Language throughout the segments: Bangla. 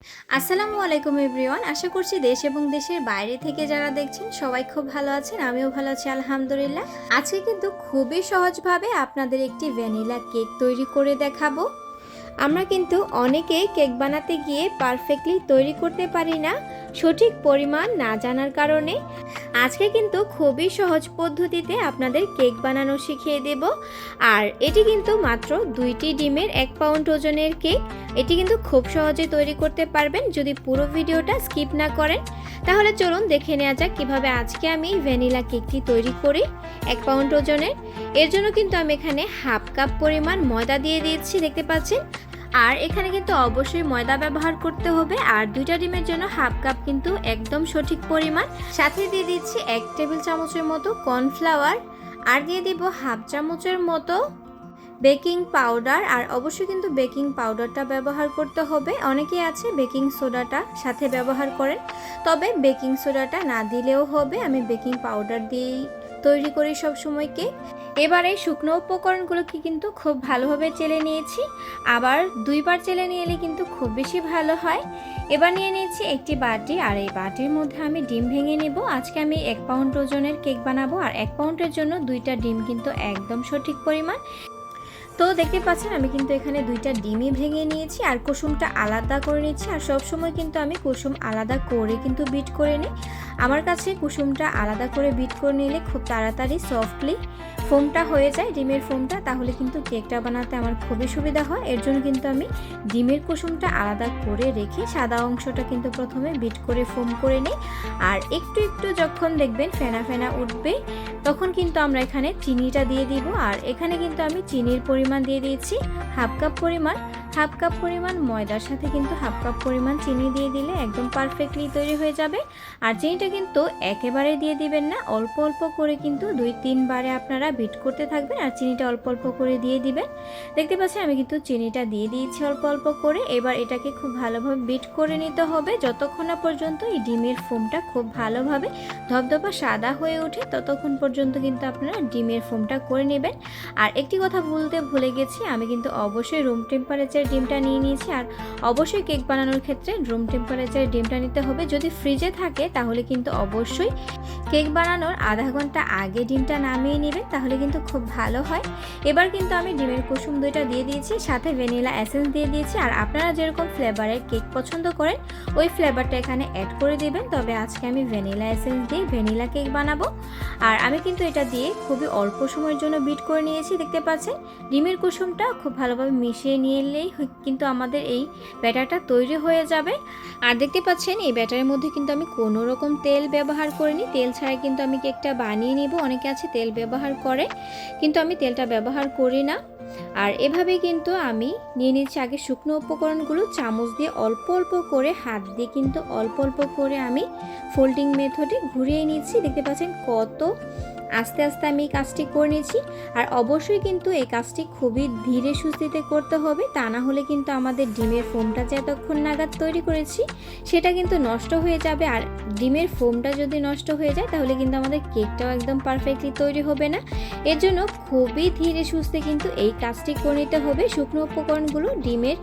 আসসালামু আলাইকুম এভরিওয়ান। আশা করছি দেশ এবং দেশের বাইরে থেকে যারা দেখছেন সবাই খুব ভালো আছেন। আমিও ভালো আছি আলহামদুলিল্লাহ। আজকে কিন্তু খুবই সহজভাবে আপনাদের একটি ভ্যানিলা কেক তৈরি করে দেখাবো। আমরা কিন্তু অনেকেই কেক বানাতে গিয়ে পারফেক্টলি তৈরি করতে পারি না সঠিক পরিমাণ না জানার কারণে। আজকে কিন্তু খুবই সহজ পদ্ধতিতে আপনাদের কেক বানানো শিখিয়ে দেব। আর এটি কিন্তু মাত্র 2টি ডিমের 1 পাউন্ড ওজনের কেক। এটি কিন্তু খুব সহজে তৈরি করতে পারবেন যদি পুরো ভিডিওটা স্কিপ না করেন। তাহলে চলুন দেখে নেওয়া যাক কিভাবে আজকে আমি ভ্যানিলা কেকটি তৈরি করি 1 পাউন্ড ওজনের। এর জন্য কিন্তু আমি এখানে হাফ কাপ পরিমাণ ময়দা দিয়ে দিয়েছি, দেখতে পাচ্ছেন। আর এখানে কিন্তু অবশ্যই ময়দা ব্যবহার করতে হবে। আর 2টা ডিমের জন্য হাফ কাপ কিন্তু একদম সঠিক পরিমাণ। সাথে দিয়ে দিচ্ছি 1 টেবিল চামচের মতো কর্নফ্লাওয়ার, আর দিয়ে দিব হাফ চামচের মতো বেকিং পাউডার। আর অবশ্যই কিন্তু বেকিং পাউডারটা ব্যবহার করতে হবে। অনেকেই আছে বেকিং সোডাটা সাথে ব্যবহার করেন, তবে বেকিং সোডাটা না দিলেও হবে। আমি বেকিং পাউডার দিয়েই তৈরি করি সব সময় কেক। এবারে শুকনো উপকরণগুলোকে কিন্তু খুব ভালোভাবে চেলে নিয়েছি, আবার 2বার চেলে নিলে কিন্তু খুব বেশি ভালো হয়। এবার নিয়ে নিয়েছি একটি বাটি, আর এই বাটির মধ্যে আমি ডিম ভেঙে নেব। আজকে আমি 1 পাউন্ড ওজনের কেক বানাবো, আর 1 পাউন্ডের জন্য 2টা ডিম কিন্তু একদম সঠিক পরিমাণ। তো দেখতে পাচ্ছেন আমি কিন্তু এখানে 2টা ডিমই ভেঙে নিয়েছি, আর কুসুমটা আলাদা করে নিচ্ছি। আর সব সময় কিন্তু আমি কুসুম আলাদা করে কিন্তু বিট করে নিই। আমার কাছে কুসুমটা আলাদা করে বিট করে নিলে খুব তাড়াতাড়ি সফটলি ফোমটা হয়ে যায়, ডিমের ফোমটা। তাহলে কিন্তু কেকটা বানাতে আমার খুবই সুবিধা হয়। এর জন্য কিন্তু আমি ডিমের কুসুমটা আলাদা করে রেখে সাদা অংশটা কিন্তু প্রথমে বিট করে ফোম করে নিই। আর একটু একটু যখন দেখবেন ফেনা ফেনা উঠবে, তখন কিন্তু আমরা এখানে চিনিটা দিয়ে দিব। আর এখানে কিন্তু আমি চিনির পরিমাণ দিয়ে দিয়েছি হাফ কাপ পরিমাণ। হাফ কাপ পরিমাণ ময়দার সাথে কিন্তু হাফ কাপ পরিমাণ চিনি দিয়ে দিলে একদম পারফেক্টলি তৈরি হয়ে যাবে। আর চিনিটা কিন্তু একেবারে দিয়ে দিবেন না, অল্প অল্প করে কিন্তু 2-3 বারে আপনারা বিট করতে থাকবেন, আর চিনিটা অল্প অল্প করে দিয়ে দিবেন। দেখতে পাচ্ছেন আমি কিন্তু চিনিটা দিয়ে দিয়েছি অল্প অল্প করে। এবার এটাকে খুব ভালোভাবে বিট করে নিতে হবে যতক্ষণ না পর্যন্ত এই ডিমের ফোমটা খুব ভালোভাবে ধবধবা সাদা হয়ে ওঠে, ততক্ষণ পর্যন্ত কিন্তু আপনারা ডিমের ফোমটা করে নেবেন। আর একটি কথা বলতে ভুলে গেছি, আমি কিন্তু অবশ্যই রুম টেম্পারেচার ডিমটা নিয়ে নিয়েছি। আর অবশ্যই কেক বানানোর ক্ষেত্রে রুম টেম্পারেচার ডিমটা নিতে হবে। যদি ফ্রিজে থাকে তাহলে কিন্তু অবশ্যই কেক বানানোর আধা ঘন্টা আগে ডিমটা নামিয়ে নেবেন, তাহলে কিন্তু খুব ভালো হয়। এবার কিন্তু আমি ডিমের কুসুম 2টা দিয়ে দিয়েছি, সাথে ভ্যানিলা এসেন্স দিয়ে দিয়েছি। আর আপনারা যেরকম ফ্লেভারের কেক পছন্দ করেন ওই ফ্লেভারটা এখানে অ্যাড করে দিবেন। তবে আজকে আমি ভ্যানিলা এসেন্স দিয়ে ভ্যানিলা কেক বানাবো। আর আমি কিন্তু এটা দিয়ে খুবই অল্প সময়ের জন্য বিট করে নিয়েছি। দেখতে পাচ্ছেন ডিমের কুসুমটা খুব ভালোভাবে মিশিয়ে নিলেই কিন্তু আমাদের এই ব্যাটারটা তৈরি হয়ে যাবে। আর দেখতে পাচ্ছেন এই ব্যাটারের মধ্যে কিন্তু আমি কোনো রকম তেল ব্যবহার করিনি। তেল ছাড়া কিন্তু আমি কেকটা বানিয়ে নিব। অনেকে আছে তেল ব্যবহার করে, কিন্তু আমি তেলটা ব্যবহার করি না। আর এভাবে কিন্তু আমি নিয়ে নিচ্ছি আগে শুকনো উপকরণগুলো চামচ দিয়ে অল্প অল্প করে, হাত দিয়ে কিন্তু অল্প অল্প করে আমি ফোল্ডিং মেথডে ঘুরিয়ে নিচ্ছি। দেখতে পাচ্ছেন কত আস্তে আস্তে আমি এই কাজটি করে নিয়েছি। আর অবশ্যই কিন্তু এই কাজটি খুবই ধীরে সুস্থিতে করতে হবে, তা না হলে কিন্তু আমাদের ডিমের ফোমটা যে এতক্ষণ নাগাদ তৈরি করেছি সেটা কিন্তু নষ্ট হয়ে যাবে। আর ডিমের ফোমটা যদি নষ্ট হয়ে যায় তাহলে কিন্তু আমাদের কেকটাও একদম পারফেক্টলি তৈরি হবে না। এর জন্য খুবই ধীরে সুস্থে কিন্তু এই কাজটি করে নিতে হবে। শুকনো উপকরণগুলো ডিমের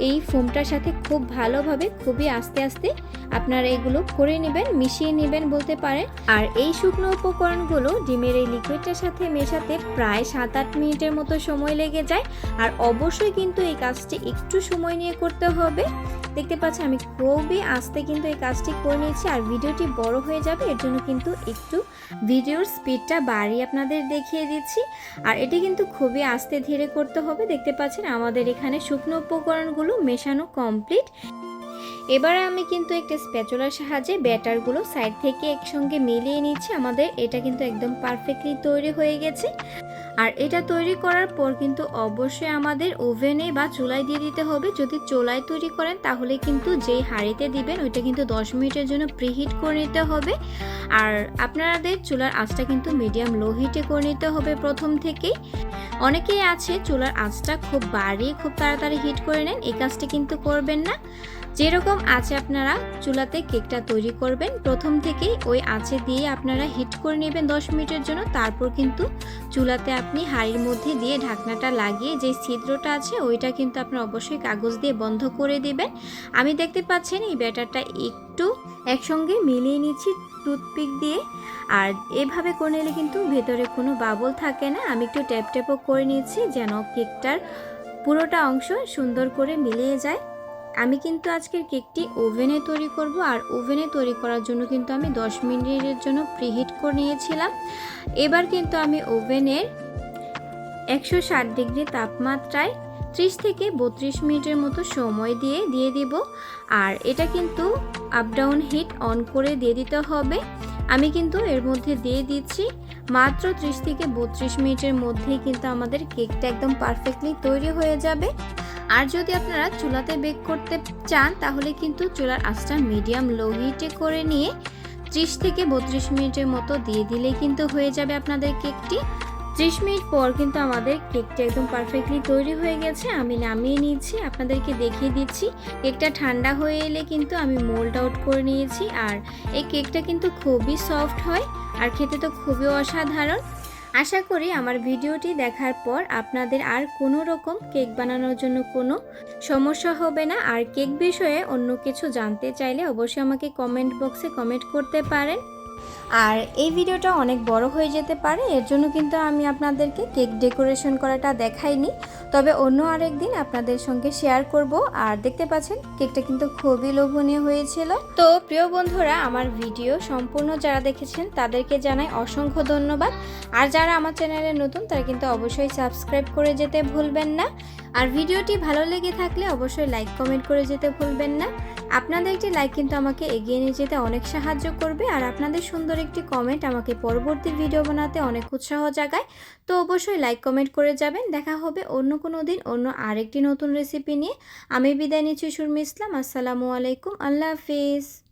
এই ফোমটার সাথে খুব ভালোভাবে খুবই আস্তে আস্তে আপনারা এগুলো করে নেবেন, মিশিয়ে নেবেন বলতে পারেন। আর এই শুকনো উপকরণগুলো ডিমের এই লিকুইডটার সাথে মেশাতে প্রায় 7-8 মিনিটের মতো সময় লেগে যায়। আর অবশ্যই কিন্তু এই কাজটি একটু সময় নিয়ে করতে হবে। দেখতে পাচ্ছেন আমি খুবই আস্তে কিন্তু এই কাজটি করে নিয়েছি। আর ভিডিওটি বড় হয়ে যাবে, এর জন্য কিন্তু একটু ভিডিওর স্পিডটা বাড়িয়ে আপনাদের দেখিয়ে দিচ্ছি। আর এটি কিন্তু খুবই আস্তে ধীরে করতে হবে। দেখতে পাচ্ছেন আমাদের এখানে শুকনো উপকরণগুলো মেশানো কমপ্লিট। এবারে আমি কিন্তু একটা স্প্যাচুলার সাহায্যে ব্যাটারগুলো সাইড থেকে একসঙ্গে মিলিয়ে নিচ্ছি। আমাদের এটা কিন্তু একদম পারফেক্টলি তৈরি হয়ে গেছে। আর এটা তৈরি করার পর কিন্তু অবশ্যই আমাদের ওভেনে বা চুলায় দিয়ে দিতে হবে। যদি চুলায় তৈরি করেন তাহলে কিন্তু যেই হাঁড়িতে দিবেন ওইটা কিন্তু 10 মিনিটের জন্য প্রিহিট করে নিতে হবে। আর আপনাদের চুলার আঁচটা কিন্তু মিডিয়াম লো হিটে করে নিতে হবে প্রথম থেকেই। অনেকেই আছে চুলার আঁচটা খুব বাড়িয়ে খুব তাড়াতাড়ি হিট করে নেন, এই কাজটি কিন্তু করবেন না। যেরকম আঁচে আপনারা চুলাতে কেকটা তৈরি করবেন, প্রথম থেকেই ওই আঁচে দিয়ে আপনারা হিট করে নেবেন 10 মিনিটের জন্য। তারপর কিন্তু চুলাতে আপনি হাঁড়ির মধ্যে দিয়ে ঢাকনাটা লাগিয়ে যে ছিদ্রটা আছে ওইটা কিন্তু আপনারা অবশ্যই কাগজ দিয়ে বন্ধ করে দিবেন। আমি দেখতে পাচ্ছেন এই ব্যাটারটা একটু একসঙ্গে মিলিয়ে নিচ্ছি টুথপিক দিয়ে, আর এভাবে করে নিলে কিন্তু ভেতরে কোনো বাবল থাকে না। আমি একটু ট্যাপ ট্যাপও করে নিচ্ছি যেন কেকটার পুরোটা অংশ সুন্দর করে মিলিয়ে যায়। আমি কিন্তু আজকের কেকটি ওভেনে তৈরি করব, আর ওভেনে তৈরি করার জন্য কিন্তু আমি 10 মিনিটের জন্য প্রিহিট করে নিয়েছিলাম। এবার কিন্তু আমি ওভেনের 160 ডিগ্রি তাপমাত্রায় 30 থেকে 32 মিনিটের মতো সময় দিয়ে দিব। আর এটা কিন্তু আপ ডাউন হিট অন করে দিয়ে দিতে হবে। আমি কিন্তু এর মধ্যে দিয়ে দিচ্ছি মাত্র 30 থেকে 32 মিনিটের মধ্যেই কিন্তু আমাদের কেকটা একদম পারফেক্টলি তৈরি হয়ে যাবে। আর যদি আপনারা চুলাতে বেক করতে চান তাহলে কিন্তু চুলার আঁচটা মিডিয়াম লো হিটে করে নিয়ে 30 থেকে 32 মিনিটের মতো দিয়ে দিলেই কিন্তু হয়ে যাবে আপনাদের কেকটি। 30 মিনিট পর কিন্তু আমাদের কেকটা একদম পারফেক্টলি তৈরি হয়ে গেছে। আমি নামিয়ে নিয়েছি, আপনাদেরকে দেখিয়ে দিচ্ছি। কেকটা ঠান্ডা হয়ে এলে কিন্তু আমি মোল্ড আউট করে নিয়েছি। আর এই কেকটা কিন্তু খুবই সফট হয় আর খেতে তো খুবই অসাধারণ। আশা করি আমার ভিডিওটি দেখার পর আপনাদের আর কোনো রকম কেক বানানোর জন্য কোনো সমস্যা হবে না। আর কেক বিষয়ে অন্য কিছু জানতে চাইলে অবশ্যই আমাকে কমেন্ট বক্সে কমেন্ট করতে পারেন। আর এই ভিডিওটা অনেক বড় হয়ে যেতে পারে, এর জন্য কিন্তু আমি আপনাদেরকে কেক ডেকোরেশন করাটা দেখাইনি, তবে অন্য আরেকদিন আপনাদের সঙ্গে শেয়ার করব। আর দেখতে পাচ্ছেন কেকটা কিন্তু খুবই লোভনীয় হয়েছিল। তো প্রিয় বন্ধুরা, আমার ভিডিও সম্পূর্ণ যারা দেখেছেন তাদেরকে জানাই অসংখ্য ধন্যবাদ। আর যারা আমার চ্যানেলে নতুন তারা কিন্তু অবশ্যই সাবস্ক্রাইব করে যেতে ভুলবেন না। আর ভিডিওটি ভালো লেগে থাকলে অবশ্যই লাইক কমেন্ট করে যেতে ভুলবেন না। আপনাদের একটি লাইক কিন্তু আমাকে এগিয়ে নিয়ে যেতে অনেক সাহায্য করবে, আর আপনাদের সুন্দর একটি কমেন্ট আমাকে পরবর্তী ভিডিও বানাতে অনেক উৎসাহ জাগায়। তো অবশ্যই লাইক কমেন্ট করে যাবেন। দেখা হবে অন্য কোনো দিন অন্য আরেকটি নতুন রেসিপি নিয়ে। আমি বিদায় নিচ্ছি, সুরমি ইসলাম। আসসালামু আলাইকুম, আল্লাহ হাফিজ।